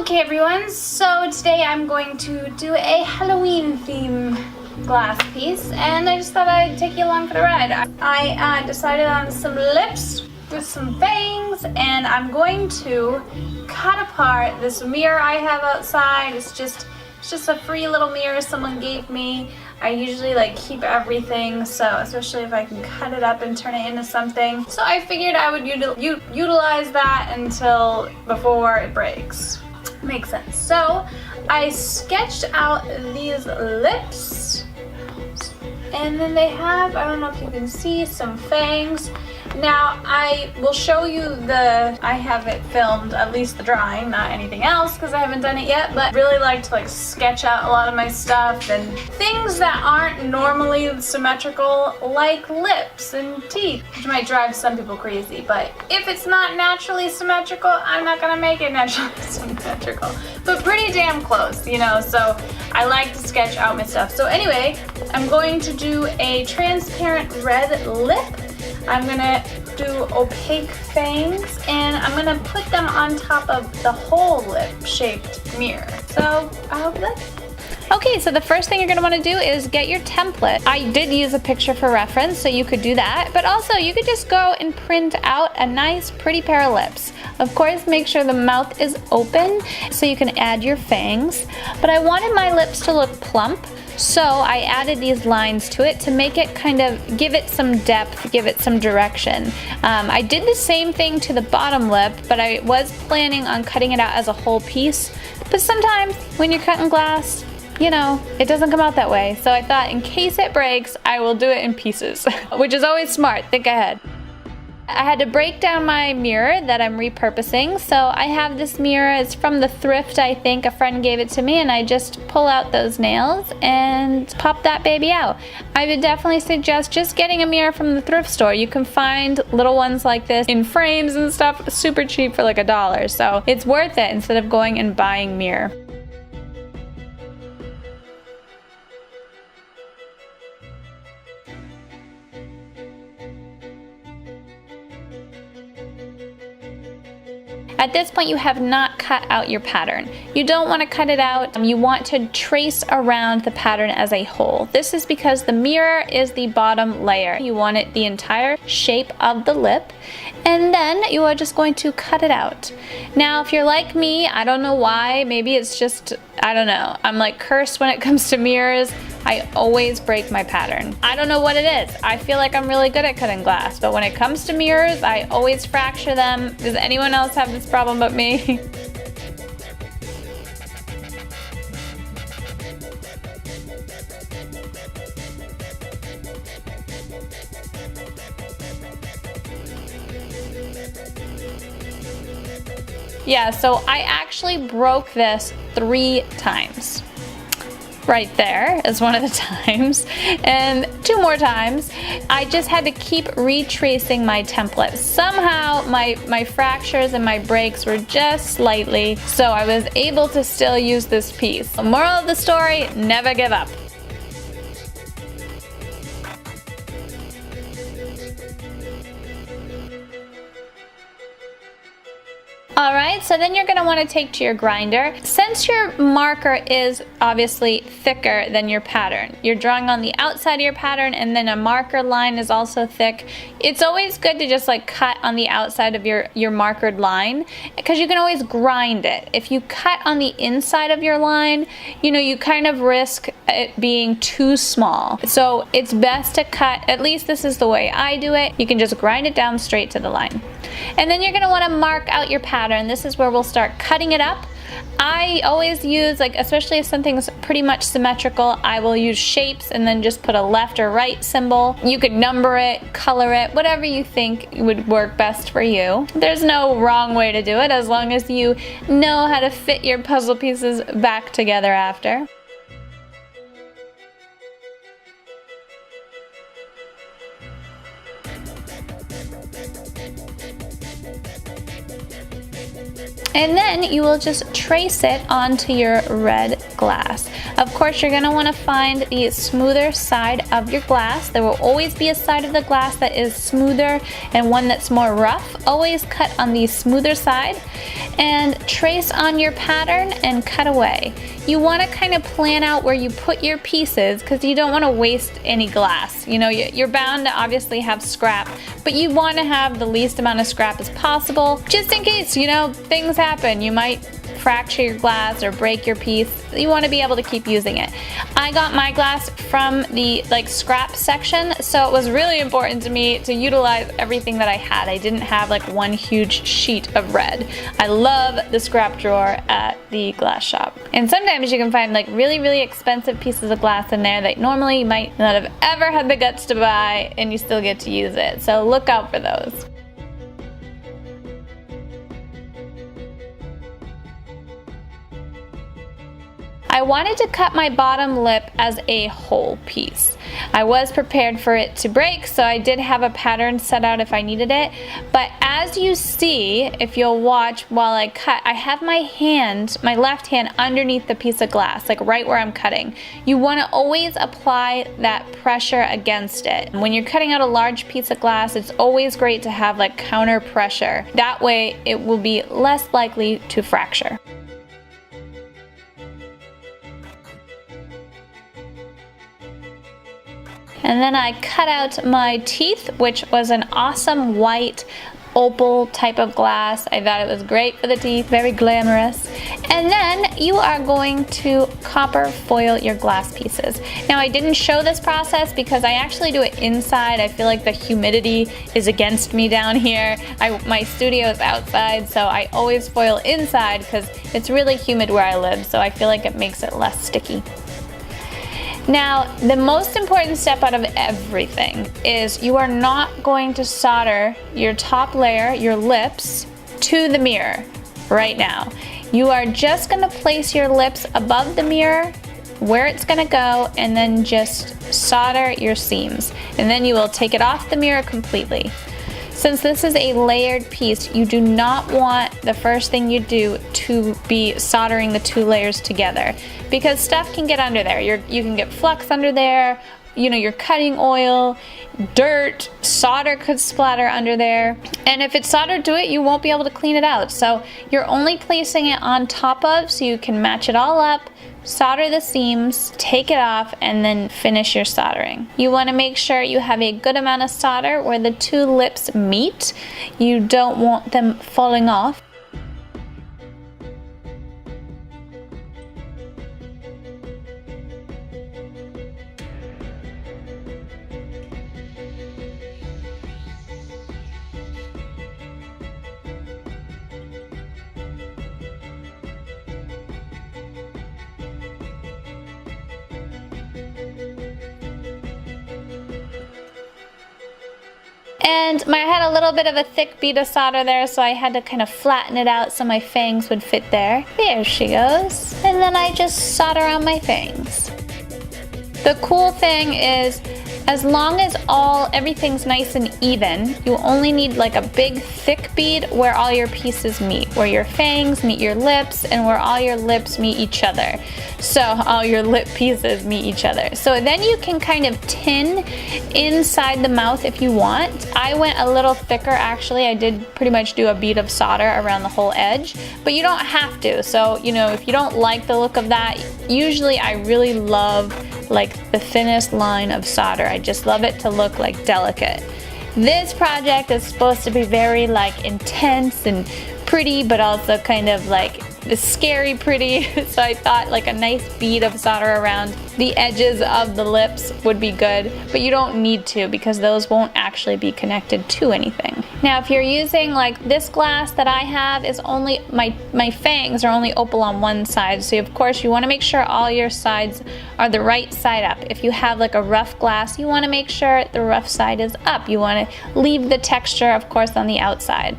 Okay everyone, so today I'm going to do a Halloween theme glass piece and I just thought I'd take you along for the ride. I decided on some lips with some fangs and I'm going to cut apart this mirror I have outside. It's just a free little mirror someone gave me. I usually keep everything, so especially if I can cut it up and turn it into something. So I figured I would utilize that until before it breaks. Makes sense. So I sketched out these lips and then they have, I don't know if you can see, some fangs. Now I will show you I have it filmed, at least the drawing, not anything else because I haven't done it yet, but really like to sketch out a lot of my stuff and things that aren't normally symmetrical, like lips and teeth, which might drive some people crazy, but if it's not naturally symmetrical, I'm not gonna make it naturally symmetrical, but pretty damn close, you know, so I like to sketch out my stuff. So anyway, I'm going to do a transparent red lip. I'm gonna do opaque fangs and I'm gonna put them on top of the whole lip shaped mirror. So I hope that's Okay, so the first thing you're gonna wanna do is get your template. I did use a picture for reference, so you could do that, but also you could just go and print out a nice pretty pair of lips. Of course, make sure the mouth is open so you can add your fangs, but I wanted my lips to look plump, so I added these lines to it to make it kind of, give it some depth, give it some direction. I did the same thing to the bottom lip, but I was planning on cutting it out as a whole piece, but sometimes when you're cutting glass, you know, it doesn't come out that way. So I thought in case it breaks, I will do it in pieces, which is always smart, think ahead. I had to break down my mirror that I'm repurposing. So I have this mirror, it's from the thrift, I think. A friend gave it to me and I just pull out those nails and pop that baby out. I would definitely suggest just getting a mirror from the thrift store. You can find little ones like this in frames and stuff, super cheap for like $1. So it's worth it instead of going and buying mirror. At this point, you have not cut out your pattern. You don't want to cut it out. You want to trace around the pattern as a whole. This is because the mirror is the bottom layer. You want it the entire shape of the lip, and then you are just going to cut it out. Now, if you're like me, I don't know why, maybe it's just, I don't know, I'm like cursed when it comes to mirrors. I always break my pattern. I don't know what it is. I feel like I'm really good at cutting glass, but when it comes to mirrors, I always fracture them. Does anyone else have this problem but me? Yeah, so I actually broke this 3 times. Right there is one of the times, and 2 more times. I just had to keep retracing my template. Somehow my fractures and my breaks were just slightly, so I was able to still use this piece. The moral of the story, never give up. Alright, so then you're going to want to take to your grinder. Since your marker is obviously thicker than your pattern, you're drawing on the outside of your pattern and then a marker line is also thick, it's always good to just cut on the outside of your markered line because you can always grind it. If you cut on the inside of your line, you know, you kind of risk it being too small. So it's best to cut, at least this is the way I do it, you can just grind it down straight to the line. And then you're going to want to mark out your pattern. This is where we'll start cutting it up. I always use, especially if something's pretty much symmetrical, I will use shapes and then just put a left or right symbol. You could number it, color it, whatever you think would work best for you. There's no wrong way to do it as long as you know how to fit your puzzle pieces back together after. And then you will just trace it onto your red glass. Of course, you're gonna wanna find the smoother side of your glass. There will always be a side of the glass that is smoother and one that's more rough. Always cut on the smoother side and trace on your pattern and cut away. You wanna kind of plan out where you put your pieces because you don't wanna waste any glass. You know, you're bound to obviously have scrap, but you wanna have the least amount of scrap as possible, just in case, you know, things happen. You might fracture your glass or break your piece. You want to be able to keep using it. I got my glass from the scrap section, so it was really important to me to utilize everything that I had. I didn't have like one huge sheet of red. I love the scrap drawer at the glass shop. And sometimes you can find like really expensive pieces of glass in there that normally you might not have ever had the guts to buy, and you still get to use it. So look out for those. I wanted to cut my bottom lip as a whole piece. I was prepared for it to break, so I did have a pattern set out if I needed it. But as you see, if you'll watch while I cut, I have my hand, my left hand, underneath the piece of glass, like right where I'm cutting. You want to always apply that pressure against it. When you're cutting out a large piece of glass, it's always great to have like counter pressure. That way it will be less likely to fracture. And then I cut out my teeth, which was an awesome white opal type of glass. I thought it was great for the teeth, very glamorous. And then you are going to copper foil your glass pieces. Now I didn't show this process because I actually do it inside. I feel like the humidity is against me down here. My studio is outside, so I always foil inside because it's really humid where I live, so I feel like it makes it less sticky. Now, the most important step out of everything is you are not going to solder your top layer, your lips, to the mirror right now. You are just going to place your lips above the mirror where it's going to go and then just solder your seams. And then you will take it off the mirror completely. Since this is a layered piece, you do not want the first thing you do to be soldering the two layers together because stuff can get under there. You can get flux under there, you know, your cutting oil, dirt, solder could splatter under there. And if it's soldered to it, you won't be able to clean it out. So you're only placing it on top of so you can match it all up, solder the seams, take it off, and then finish your soldering. You want to make sure you have a good amount of solder where the two lips meet. You don't want them falling off. And I had a little bit of a thick bead of solder there, so I had to kind of flatten it out so my fangs would fit there. There she goes. And then I just solder on my fangs. The cool thing is, as long as everything's nice and even, you only need like a big thick bead where all your pieces meet, where your fangs meet your lips and where all your lips meet each other. So all your lip pieces meet each other. So then you can kind of tin inside the mouth if you want. I went a little thicker actually. I did pretty much do a bead of solder around the whole edge, but you don't have to. So, you know, if you don't like the look of that, usually I really love like the thinnest line of solder. I just love it to look like delicate. This project is supposed to be very like intense and pretty, but also kind of like scary pretty. So I thought like a nice bead of solder around the edges of the lips would be good, but you don't need to because those won't actually be connected to anything. Now if you're using like this glass that I have is only, my fangs are only opal on one side, so of course you want to make sure all your sides are the right side up. If you have like a rough glass, you want to make sure the rough side is up. You want to leave the texture of course on the outside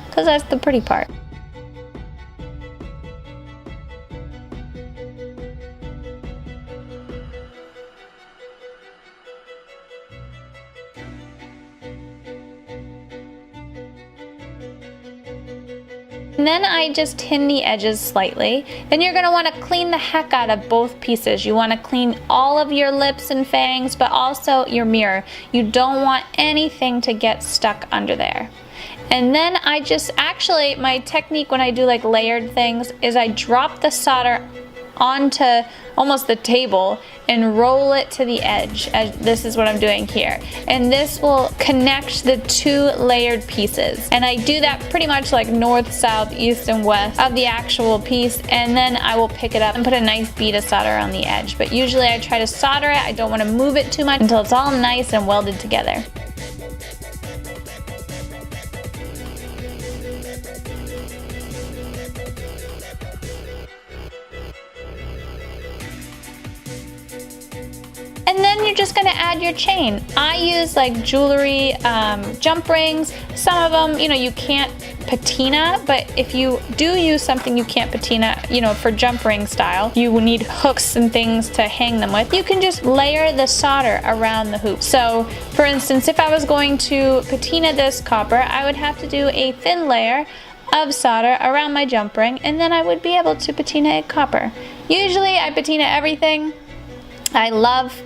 because that's the pretty part. And then I just tin the edges slightly. Then you're gonna wanna clean the heck out of both pieces. You wanna clean all of your lips and fangs, but also your mirror. You don't want anything to get stuck under there. And then I just, actually, my technique when I do like layered things is I drop the solder onto almost the table and roll it to the edge. This is what I'm doing here. And this will connect the two layered pieces. And I do that pretty much like north, south, east, and west of the actual piece. And then I will pick it up and put a nice bead of solder on the edge. But usually I try to solder it. I don't want to move it too much until it's all nice and welded together. And then you're just gonna add your chain. I use like jewelry, jump rings. Some of them, you know, you can't patina, but if you do use something you can't patina, you know, for jump ring style, you will need hooks and things to hang them with. You can just layer the solder around the hoop. So for instance, if I was going to patina this copper, I would have to do a thin layer of solder around my jump ring, and then I would be able to patina it copper. Usually I patina everything. I love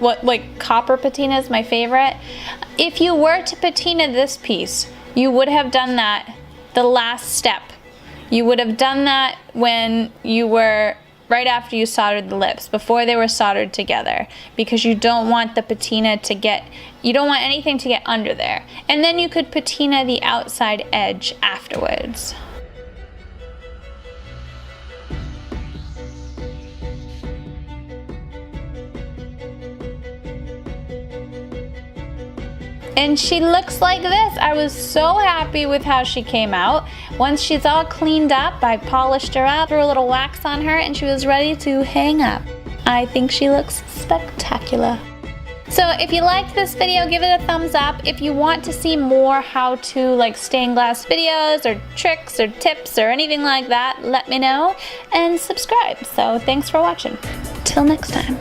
copper patina is my favorite. If you were to patina this piece, you would have done that the last step. You would have done that when you were, right after you soldered the lips, before they were soldered together, because you don't want the patina to get, you don't want anything to get under there. And then you could patina the outside edge afterwards. And she looks like this. I was so happy with how she came out. Once she's all cleaned up, I polished her up, threw a little wax on her, and she was ready to hang up. I think she looks spectacular. So if you liked this video, give it a thumbs up. If you want to see more how to like stained glass videos or tricks or tips or anything like that, let me know and subscribe. So thanks for watching. Till next time.